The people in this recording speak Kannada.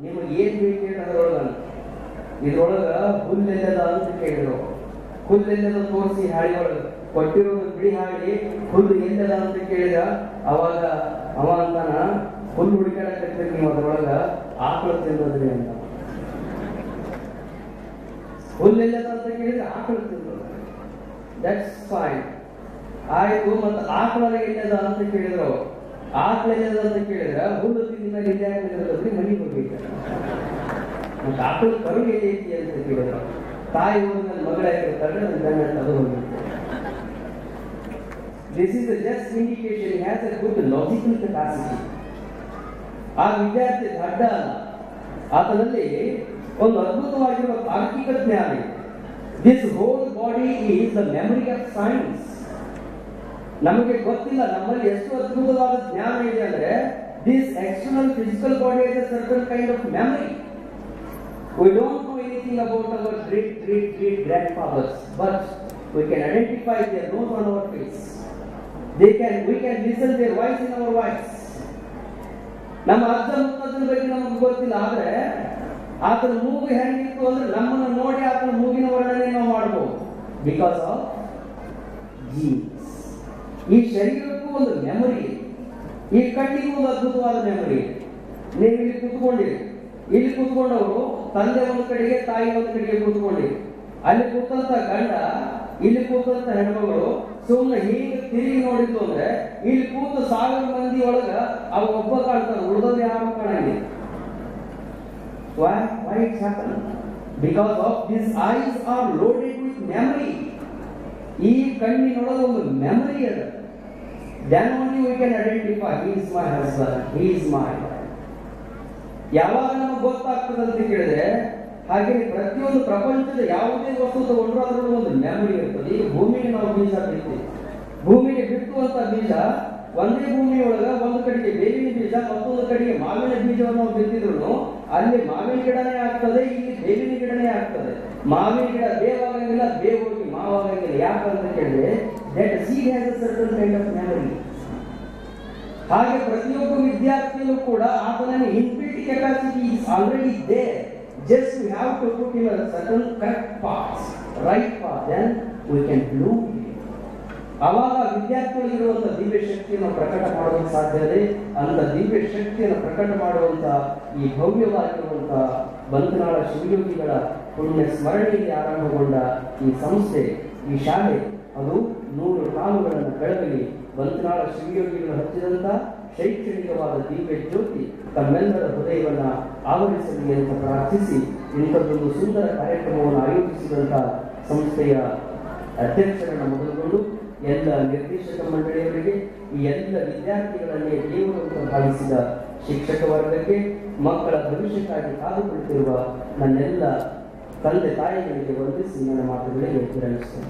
ನಿಮಗೆ ಏನ್ ಬೇಕು ಹೇಳಿ ಅದರೊಳಗ ಇದ್ರೊಳಗ ಹುಲ್ಲೆಲ್ಲದ ಅಂತ ಕೇಳಿದ್ರು. ಹುಲ್ಲೆಲ್ಲದ ತೋರಿಸಿ ಹಾಳಿ ಒಳಗ ಕೊಟ್ಟಿರೋದು ಬಿಡಿ ಹಾಳಿ ಹುಲ್ಲು ಎಲ್ಲದ ಅಂತ ಕೇಳಿದ. ಅವಾಗ ಅವ ಅಂತಾನ ಹುಲ್ಲು ಹುಡುಕಾಡಕತ್ತೀರಿ ನೀವು ಅದ್ರೊಳಗ ಆಕಳ ತಿನ್ನೋದ್ರಿ ಅಂತ. ಹುಲ್ಲೆಲ್ಲದ ಅಂತ ಕೇಳಿದ್ರೆ ಆಕಳ ತಿನ್ನೋದು. ದಟ್ಸ್ ಫೈನ್, ಆಯ್ತು. ಮತ್ತೆ ಆಕಳ ಎಲ್ಲದ ಅಂತ ಕೇಳಿದ್ರು. ಆಕಳ ಎಲ್ಲದ ಅಂತ ಕೇಳಿದ್ರ ಹುಲ್ಲು ತಿಂದ ಮೇಲೆ ಇಲ್ಲಾಗ್ರಿ ಮನೆಗೆ ಹೋಗ್ಬೇಕು. ಮತ್ತೆ ಆಕಳ ಕರು ಎಲ್ಲೈತಿ ಅಂತ ಕೇಳಿದ್ರು. ತಾಯಿ ಊರಿನಲ್ಲಿ ಮಗಳಾಗಿರ್ತಾಳೆ, ಅದು ಹೋಗಿತ್ತು. This is a just indication. He has a good logical capacity. ಆ ವಿದ್ಯಾರ್ಥಿ ದಡ್ಡ ಅಲ್ಲ, ಆತನಲ್ಲಿ ಒಂದು ಅದ್ಭುತವಾಗಿರುವ ತಾರ್ಕಿಕ ಜ್ಞಾನ ಇದೆ. This whole body is the memory of science. ನಮಗೆ ಗೊತ್ತಿಲ್ಲ ನಮ್ಮಲ್ಲಿ ಎಷ್ಟು ಅದ್ಭುತವಾದ ಜ್ಞಾನ ಇದೆ ಅಂದ್ರೆ, this external physical body is a certain kind of memory. We don't know anything about our great grandfathers, but we can identify their nose on our face. We can listen their voice in our voice. ನಮ್ಮ ಅಜ್ಜ ಮುತ್ತಜ್ಜನ ಬಗ್ಗೆ ನಮಗೆ ಗೊತ್ತಿಲ್ಲ, ಆದ್ರೆ ಆತನ ಮೂಗು ಹೆಂಗಿತ್ತು ಅಂದ್ರೆ ನಮ್ಮನ್ನು ನೋಡಿ ಆತನ ಮೂಗಿನ ವರ್ಣನೆ ನಾವು ಮಾಡಬಹುದು. Because of jeans. ಈ ಶರೀರಕ್ಕೂ ಒಂದು ಮೆಮೊರಿ ಇದೆ, ಈ ಕಣ್ಣಿಗೂ ಒಂದು ಅದ್ಭುತವಾದ ಮೆಮೊರಿ ಇದೆ. ನೀವು ಇಲ್ಲಿ ಕೂತ್ಕೊಂಡಿರಿ, ಇಲ್ಲಿ ಕೂತ್ಕೊಂಡವರು ತಂದೆ ಒಂದು ಕಡೆಗೆ ತಾಯಿ ಒಂದು ಕಡೆಗೆ ಕೂತ್ಕೊಂಡಿರಿ. ಅಲ್ಲಿ ಕೂತಂತ ಗಂಡ ಇಲ್ಲಿ ಕೂತಂತ ಹೆಣ್ಮಗಳು ಸುಮ್ಮನೆ ಹೀಗೆ ತಿರುಗಿ ನೋಡಿದ್ದು ಅಂದ್ರೆ ಇಲ್ಲಿ ಕೂತ 1000 ಮಂದಿ ಒಳಗ ಅವ ಒಬ್ಬ ಕಾಣ್ತಾನೆ, ಉಳಿದವ್ರು ಯಾರು ಕಾಣಂಗಿಲ್ಲ. Why it happened? Because of these eyes are loaded with memory. ಈ ಕಣ್ಣಿನೊಳಗೆ ಒಂದು ಮೆಮೊರಿ ಅದ. Then only we can identify, he is my husband, he is my wife. ಯಾವಾಗ ನಮಗೆ ಗೊತ್ತಾಗ್ತದೆ ಅಂತ ಕೇಳಿದ್ರೆ, ಹಾಗೆ ಪ್ರತಿಯೊಂದು ಪ್ರಪಂಚದ ಯಾವುದೇ ವಸ್ತು ತಗೊಂಡ್ರು ಅದರಲ್ಲಿ ಒಂದು ಮೆಮೊರಿ ಇರ್ತದೆ. ಈಗ ಭೂಮಿಗೆ ನಾವು ಬೀಜ ಬಿಡ್ತೀವಿ, ಭೂಮಿಗೆ ಬಿತ್ತುವಂತ ಬೀಜ ಒಂದೇ ಭೂಮಿಯೊಳಗ ಒಂದು ಕಡೆಗೆ ಬೇವಿನ ಬೀಜ, ಮತ್ತೊಂದು ಕಡೆಗೆ ಮಾವಿನ ಬೀಜವನ್ನು ನಾವು ಬಿತ್ತಿದ್ರು ಅಲ್ಲಿ ಮಾವಿನ ಗಿಡನೇ ಆಗ್ತದೆ, ಇಲ್ಲಿ ಬೇವಿನ ಗಿಡನೇ ಆಗ್ತದೆ. ಮಾವಿನ ಗಿಡ ಬೇವಾಗಂಗಿಲ್ಲ, ಬೇವು ಹೋಗಿ ಮಾವಾಗಂಗಿಲ್ಲ. ಯಾಕಂತ ಕೇಳಿದ್ರೆ that seed has a certain kind of memory. ಹಾಗೆ ಪ್ರತಿಯೊಬ್ಬ ವಿದ್ಯಾರ್ಥಿಯಲ್ಲೂ ಕೂಡ ಆತನ inbuilt capacity is already there. Just we have to put in a certain correct path, right path, then we can bloom. ಆವಾಗ ವಿದ್ಯಾರ್ಥಿಗಳಿರುವಂತಹ ದಿವ್ಯ ಶಕ್ತಿಯನ್ನು ಪ್ರಕಟ ಮಾಡುವಂತ ಸಾಧ್ಯತೆ. ಅಂತ ದಿವ್ಯ ಶಕ್ತಿಯನ್ನು ಪ್ರಕಟ ಮಾಡುವಂತ ಈ ಭವ್ಯವಾಗಿರುವಂತಹ ಬಂತನಾಳ ಶಿವಯೋಗಿಗಳ ಪುಣ್ಯ ಸ್ಮರಣೆಗೆ ಆರಂಭಗೊಂಡ ಈ ಸಂಸ್ಥೆ, ಈ ಶಾಲೆ, ಅದು 100 ಕಾಲುಗಳನ್ನು ಬೆಳಗಲಿ. ಬಂತನಾಳ ಶಿವಯೋಗಿಗಳು ಹಚ್ಚಿದಂತ ಶೈಕ್ಷಣಿಕವಾದ ದಿವ್ಯ ಜ್ಯೋತಿ ತಮ್ಮೆಲ್ಲರ ಹೃದಯವನ್ನ ಆವರಿಸಲಿ ಅಂತ ಪ್ರಾರ್ಥಿಸಿ, ಇಂಥದ್ದೊಂದು ಸುಂದರ ಕಾರ್ಯಕ್ರಮವನ್ನು ಆಯೋಜಿಸಿದಂತಹ ಸಂಸ್ಥೆಯ ಅಧ್ಯಕ್ಷರನ್ನು ಮೊದಲುಗೊಂಡು ಎಲ್ಲ ನಿರ್ದೇಶಕ ಮಂಡಳಿಯವರಿಗೆ, ಈ ಎಲ್ಲ ವಿದ್ಯಾರ್ಥಿಗಳನ್ನೇ ದೇವರು ಅಂತ ಭಾವಿಸಿದ ಶಿಕ್ಷಕ ವರ್ಗಕ್ಕೆ, ಮಕ್ಕಳ ಭವಿಷ್ಯಕ್ಕಾಗಿ ಕಾದುಕೊಳ್ಳುತ್ತಿರುವ ನನ್ನೆಲ್ಲ ತಂದೆ ತಾಯಿಗಳಿಗೆ ವಂದಿಸಿ ನನ್ನ ಮಾತುಗಳಿಗೆ ವಿರಮಿಸುತ್ತೇನೆ.